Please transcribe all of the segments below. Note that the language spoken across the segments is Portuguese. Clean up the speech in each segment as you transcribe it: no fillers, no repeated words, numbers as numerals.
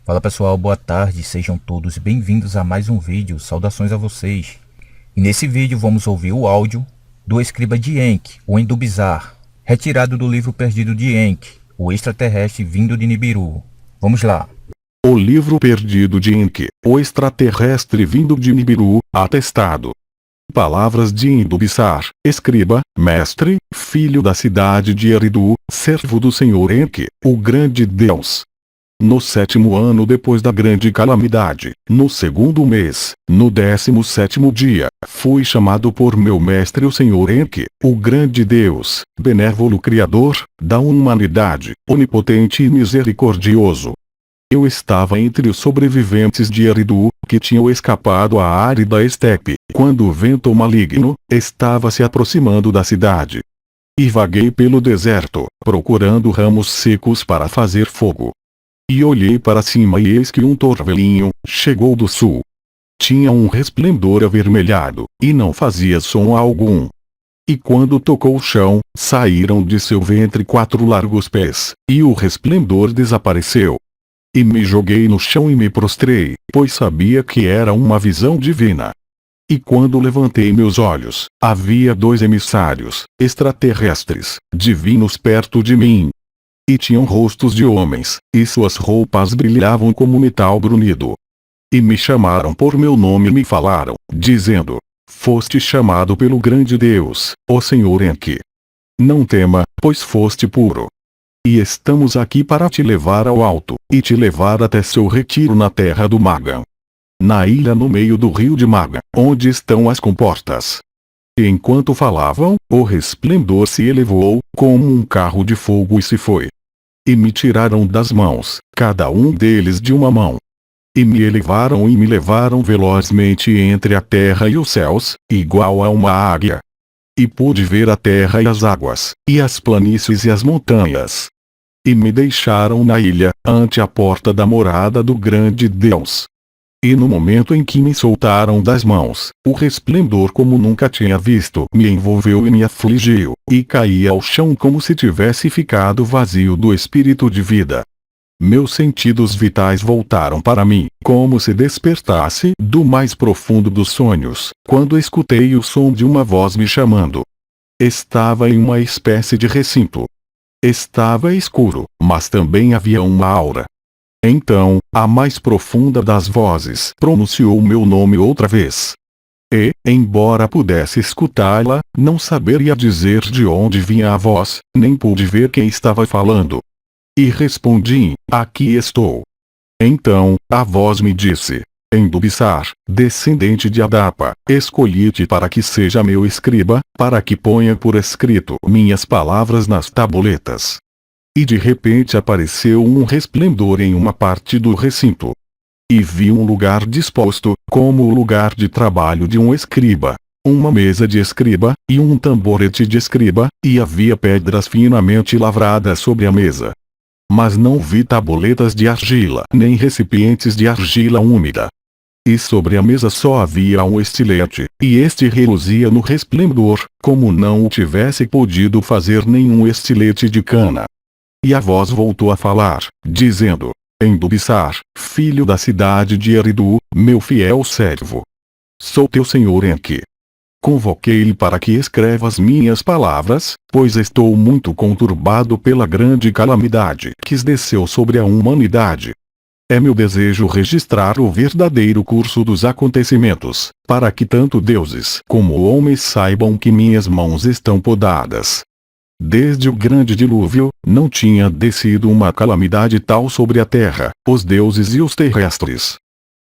Fala pessoal, boa tarde, sejam todos bem-vindos a mais um vídeo, saudações a vocês. E nesse vídeo vamos ouvir o áudio do escriba de Enki, o Endubizar, retirado do livro perdido de Enki, o extraterrestre vindo de Nibiru. Vamos lá. O livro perdido de Enki, o extraterrestre vindo de Nibiru, atestado. Palavras de Endubizar, escriba, mestre, filho da cidade de Eridu, servo do Senhor Enki, o grande Deus. No 7º ano depois da grande calamidade, no 2º mês, no 17º dia, fui chamado por meu mestre o Senhor Enki, o grande Deus, benévolo Criador, da humanidade, onipotente e misericordioso. Eu estava entre os sobreviventes de Eridu, que tinham escapado à árida estepe, quando o vento maligno estava se aproximando da cidade. E vaguei pelo deserto, procurando ramos secos para fazer fogo. E olhei para cima e eis que um torvelinho chegou do sul. Tinha um resplendor avermelhado, e não fazia som algum. E quando tocou o chão, saíram de seu ventre 4 largos pés, e o resplendor desapareceu. E me joguei no chão e me prostrei, pois sabia que era uma visão divina. E quando levantei meus olhos, havia 2 emissários, extraterrestres, divinos perto de mim. E tinham rostos de homens, e suas roupas brilhavam como metal brunido. E me chamaram por meu nome e me falaram, dizendo: foste chamado pelo grande Deus, o Senhor Enki. Não tema, pois foste puro. E estamos aqui para te levar ao alto, e te levar até seu retiro na terra do Magan. Na ilha no meio do rio de Magan, onde estão as comportas. E enquanto falavam, o resplendor se elevou, como um carro de fogo e se foi. E me tiraram das mãos, cada um deles de uma mão. E me elevaram e me levaram velozmente entre a terra e os céus, igual a uma águia. E pude ver a terra e as águas, e as planícies e as montanhas. E me deixaram na ilha, ante a porta da morada do grande Deus. E no momento em que me soltaram das mãos, o resplendor como nunca tinha visto me envolveu e me afligiu, e caí ao chão como se tivesse ficado vazio do espírito de vida. Meus sentidos vitais voltaram para mim, como se despertasse do mais profundo dos sonhos, quando escutei o som de uma voz me chamando. Estava em uma espécie de recinto. Estava escuro, mas também havia uma aura. Então, a mais profunda das vozes pronunciou meu nome outra vez. E, embora pudesse escutá-la, não saberia dizer de onde vinha a voz, nem pude ver quem estava falando. E respondi: aqui estou. Então, a voz me disse: Endubizar, descendente de Adapa, escolhi-te para que seja meu escriba, para que ponha por escrito minhas palavras nas tabuletas. E de repente apareceu um resplendor em uma parte do recinto. E vi um lugar disposto, como o lugar de trabalho de um escriba, uma mesa de escriba, e um tamborete de escriba, e havia pedras finamente lavradas sobre a mesa. Mas não vi tabuletas de argila, nem recipientes de argila úmida. E sobre a mesa só havia um estilete, e este reluzia no resplendor, como não o tivesse podido fazer nenhum estilete de cana. E a voz voltou a falar, dizendo: Endubizar, filho da cidade de Eridu, meu fiel servo. Sou teu senhor Enki. Convoquei-lhe para que escrevas minhas palavras, pois estou muito conturbado pela grande calamidade que desceu sobre a humanidade. É meu desejo registrar o verdadeiro curso dos acontecimentos, para que tanto deuses como homens saibam que minhas mãos estão podadas. Desde o grande dilúvio, não tinha descido uma calamidade tal sobre a terra, os deuses e os terrestres.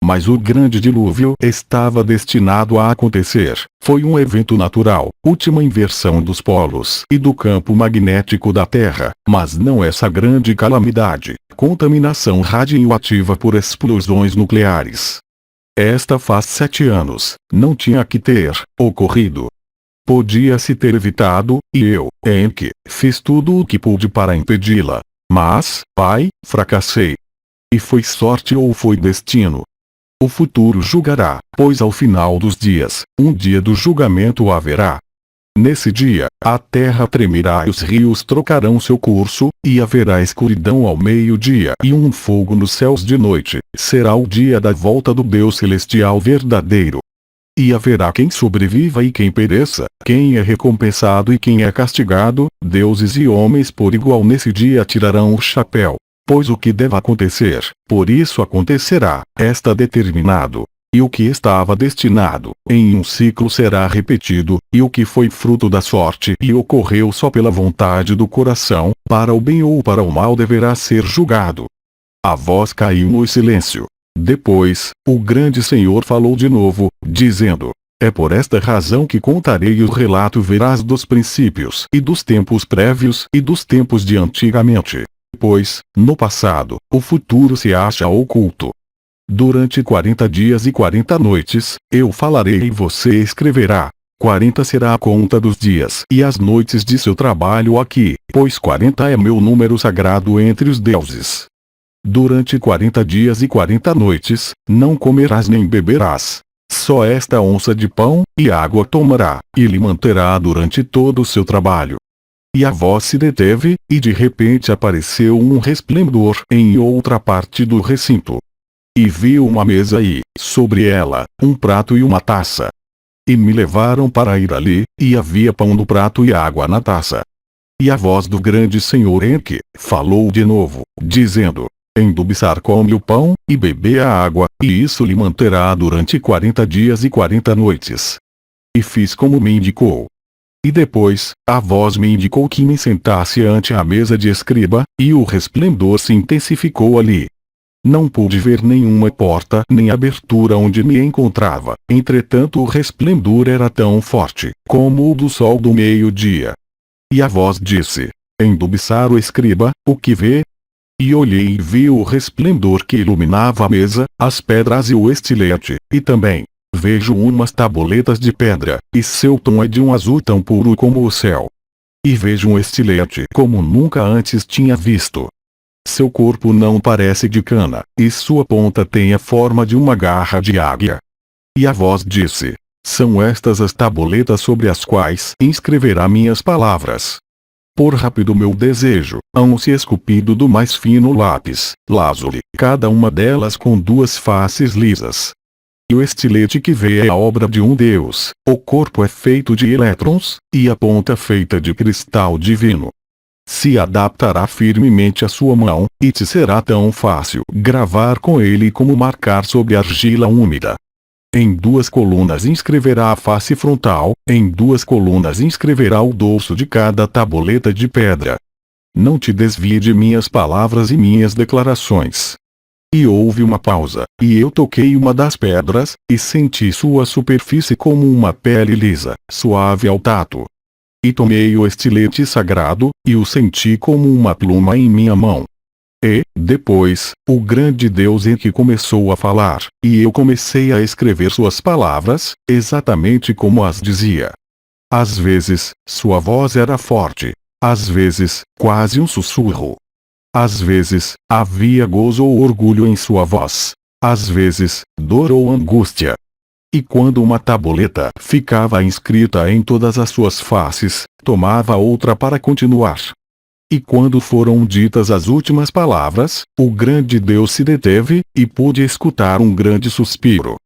Mas o grande dilúvio estava destinado a acontecer, foi um evento natural, última inversão dos polos e do campo magnético da Terra, mas não essa grande calamidade, contaminação radioativa por explosões nucleares. Esta faz 7 anos, não tinha que ter ocorrido. Podia-se ter evitado, e eu, Enki, fiz tudo o que pude para impedi-la. Mas, pai, fracassei. E foi sorte ou foi destino? O futuro julgará, pois ao final dos dias, um dia do julgamento haverá. Nesse dia, a terra tremerá e os rios trocarão seu curso, e haverá escuridão ao meio-dia e um fogo nos céus de noite. Será o dia da volta do Deus celestial verdadeiro. E haverá quem sobreviva e quem pereça, quem é recompensado e quem é castigado. Deuses e homens por igual nesse dia tirarão o chapéu. Pois o que deve acontecer, por isso acontecerá, está determinado. E o que estava destinado, em um ciclo será repetido, e o que foi fruto da sorte e ocorreu só pela vontade do coração, para o bem ou para o mal deverá ser julgado. A voz caiu no silêncio. Depois, o grande Senhor falou de novo, dizendo: é por esta razão que contarei o relato veraz dos princípios e dos tempos prévios e dos tempos de antigamente. Pois, no passado, o futuro se acha oculto. Durante 40 dias e 40 noites, eu falarei e você escreverá. 40 será a conta dos dias e as noites de seu trabalho aqui, pois 40 é meu número sagrado entre os deuses. Durante 40 dias e 40 noites, não comerás nem beberás. Só esta onça de pão e água tomará, e lhe manterá durante todo o seu trabalho. E a voz se deteve, e de repente apareceu um resplendor em outra parte do recinto. E vi uma mesa e, sobre ela, um prato e uma taça. E me levaram para ir ali, e havia pão no prato e água na taça. E a voz do grande Senhor Enki falou de novo, dizendo: Endubissar come o pão, e bebe a água, e isso lhe manterá durante 40 dias e 40 noites. E fiz como me indicou. E depois, a voz me indicou que me sentasse ante a mesa de escriba, e o resplendor se intensificou ali. Não pude ver nenhuma porta nem abertura onde me encontrava, entretanto o resplendor era tão forte, como o do sol do meio-dia. E a voz disse: Endubissar o escriba, o que vê? E olhei e vi o resplendor que iluminava a mesa, as pedras e o estilete, e também vejo umas tabuletas de pedra, e seu tom é de um azul tão puro como o céu. E vejo um estilete como nunca antes tinha visto. Seu corpo não parece de cana, e sua ponta tem a forma de uma garra de águia. E a voz disse: São estas as tabuletas sobre as quais inscreverá minhas palavras. Por rápido meu desejo, hão-se esculpido do mais fino lápis, lázuli, cada uma delas com duas faces lisas. E o estilete que vê é a obra de um deus, o corpo é feito de elétrons, e a ponta feita de cristal divino. Se adaptará firmemente à sua mão, e te será tão fácil gravar com ele como marcar sobre argila úmida. Em 2 colunas inscreverá a face frontal, em 2 colunas inscreverá o dorso de cada tabuleta de pedra. Não te desvie de minhas palavras e minhas declarações. E houve uma pausa, e eu toquei uma das pedras, e senti sua superfície como uma pele lisa, suave ao tato. E tomei o estilete sagrado, e o senti como uma pluma em minha mão. E, depois, o grande Deus Enki começou a falar, e eu comecei a escrever suas palavras, exatamente como as dizia. Às vezes, sua voz era forte. Às vezes, quase um sussurro. Às vezes, havia gozo ou orgulho em sua voz. Às vezes, dor ou angústia. E quando uma tabuleta ficava inscrita em todas as suas faces, tomava outra para continuar. E quando foram ditas as últimas palavras, o grande Deus se deteve, e pude escutar um grande suspiro.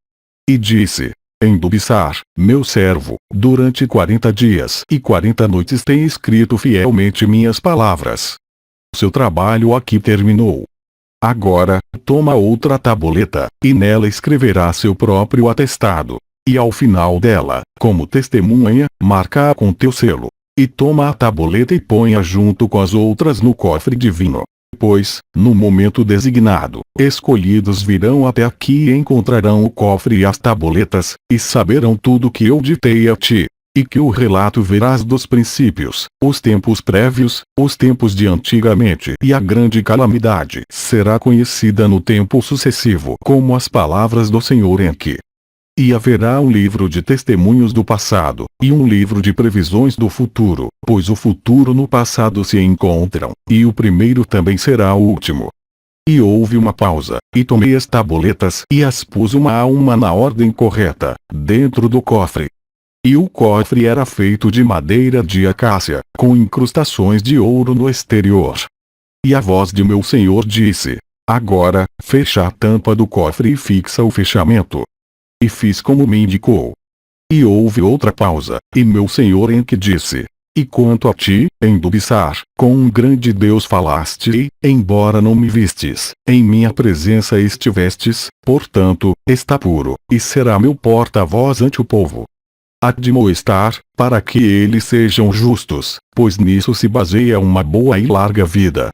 E disse: Endubissar, meu servo, durante 40 dias e 40 noites tem escrito fielmente minhas palavras. Seu trabalho aqui terminou. Agora, toma outra tabuleta, e nela escreverá seu próprio atestado. E ao final dela, como testemunha, marca-a com teu selo. E toma a tabuleta e põe-a junto com as outras no cofre divino. Pois, no momento designado, escolhidos virão até aqui e encontrarão o cofre e as tabuletas, e saberão tudo que eu ditei a ti. E que o relato verás dos princípios, os tempos prévios, os tempos de antigamente e a grande calamidade será conhecida no tempo sucessivo como as palavras do Senhor Enki. E haverá um livro de testemunhos do passado, e um livro de previsões do futuro, pois o futuro no passado se encontram, e o primeiro também será o último. E houve uma pausa, e tomei as tabuletas e as pus uma a uma na ordem correta, dentro do cofre. E o cofre era feito de madeira de acácia, com incrustações de ouro no exterior. E a voz de meu senhor disse: agora, fecha a tampa do cofre e fixa o fechamento. E fiz como me indicou. E houve outra pausa, e meu senhor Enki disse: e quanto a ti, Endubissar, com um grande Deus falaste e, embora não me vistes, em minha presença estivestes, portanto, está puro, e será meu porta-voz ante o povo. Admoestar, para que eles sejam justos, pois nisso se baseia uma boa e larga vida.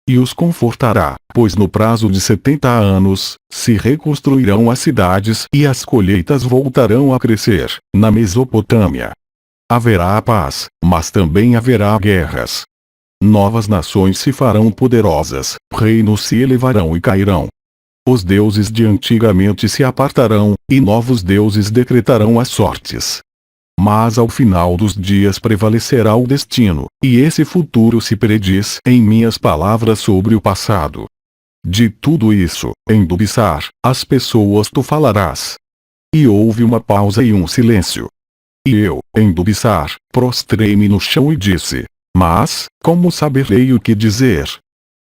E os confortará, pois no prazo de 70 anos, se reconstruirão as cidades e as colheitas voltarão a crescer, na Mesopotâmia. Haverá paz, mas também haverá guerras. Novas nações se farão poderosas, reinos se elevarão e cairão. Os deuses de antigamente se apartarão, e novos deuses decretarão as sortes. Mas ao final dos dias prevalecerá o destino, e esse futuro se prediz em minhas palavras sobre o passado. De tudo isso, Endubissar, as pessoas tu falarás. E houve uma pausa e um silêncio. E eu, Endubissar, prostrei-me no chão e disse: mas, como saberei o que dizer?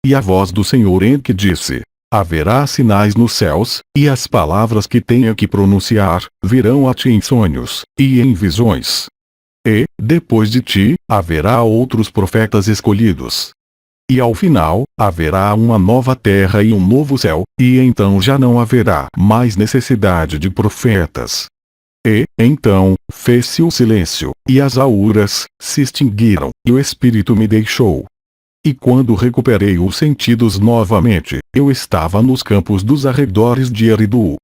E a voz do Senhor Enki disse: haverá sinais nos céus, e as palavras que tenha que pronunciar, virão a ti em sonhos, e em visões. E, depois de ti, haverá outros profetas escolhidos. E ao final, haverá uma nova terra e um novo céu, e então já não haverá mais necessidade de profetas. E, então, fez-se o silêncio, e as auras se extinguiram, e o espírito me deixou. E quando recuperei os sentidos novamente, eu estava nos campos dos arredores de Eridu,